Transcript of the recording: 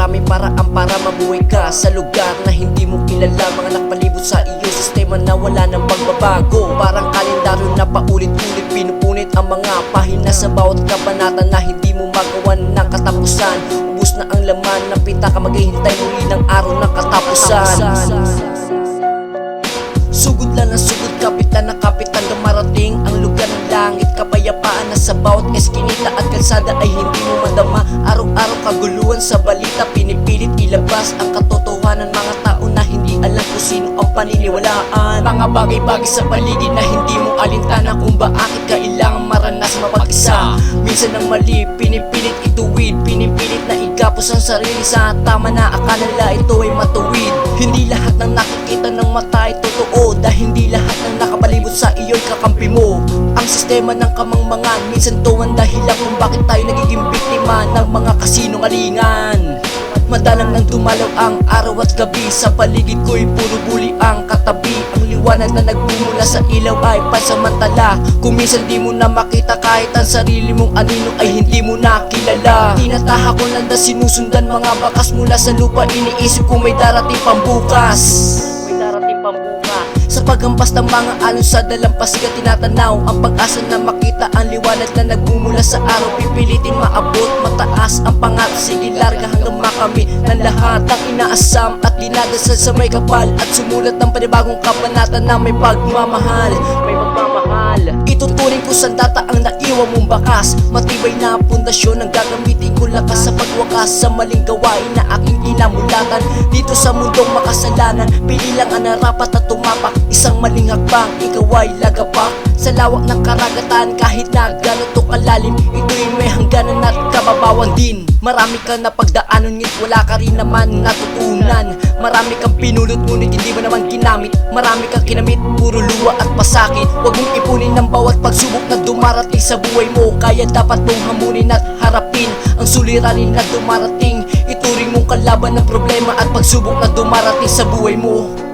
maraming paraan para mabuhay ka sa lugar na hindi mo kilala. Mga nakapalibot sa iyo, sistema na wala nang pagbabago. Parang kalendaryo na paulit-ulit pinupunit ang mga pahina sa bawat kabanata na hindi mo magawan ng katapusan. Ubus na ang laman ng pitaka, maghihintay muli ng araw ng katapusan. Sugod lang ng sugod, kapitan na kapitan, dumarating ang lugar ng langit. Kapayapaan na sa bawat eskinita at kalsada ay hindi mo madama. Araw-araw kaguluhan sa balita, pinipilit ilabas ang katotohanan. Mga tao na hindi alam kung sino ang paniniwalaan. Mga bagay-bagay sa paligid na hindi mo alintana kung bakit kailangan maranas mapag-isa. Minsan ang mali, pinipilit ituwid, pinipilit na igapos ang sarili sa tama na akala nila ito ay matuwid. Hindi lahat ng nakikita ng mata ay totoo, dahil hindi lahat ng nakapalibot sa iyo'y kakampi mo. Ang sistema ng kamangmangan, minsan to ang dahilan kung bakit tayo nagiging biktima ng mga kasinungalingan. Madalang nang dumalaw ang araw at gabi, sa paligid ko'y puro buli ang katabi. Ang liwanag na nagmumula sa ilaw ay pansamantala. Kung minsan di mo na makita kahit ang sarili mong anino ay hindi mo nakilala. Tinataha ko lang na sinusundan mga bakas mula sa lupa, iniisip kung may darating pang bukas. Sa paghampas ng mga alon sa dalampasigan, tinatanaw ang pag-asa na makita ang liwanag na nagmumula sa araw. Pipilitin maabot mataas ang pangarap, sige larga hanggang makamit ng lahat ang inaasam at dinadasal sa may kapal. At sumulat ng panibagong kabanata na may pagmamahal. Ituturing ko sa data ang naiwan mong bakas, matibay na pundasyon ang gagamitin ko lakas sa pagwakas sa maling gawain na aking inamulatan. Dito sa mundong makasalanan, pili lang ang narapat at tumapak. Isang maling hakbang, ikaw ay lagapak sa lawak ng karagatan. Kahit na gano'n to kalalim, ito'y may hangganan at kababawan din. Marami kang napagdaanan, ngunit wala ka rin naman natutunan. Marami kang pinulot, ngunit hindi mo naman ginamit. Marami kang kinamit, puro luwa at pasakit. Huwag mong ipunin ng bawat pagsubok na dumarating sa buhay mo. Kaya dapat mong hamunin at harapin ang suliranin na dumarating. Ituring mong kalaban ng problema at pagsubok na dumarating sa buhay mo.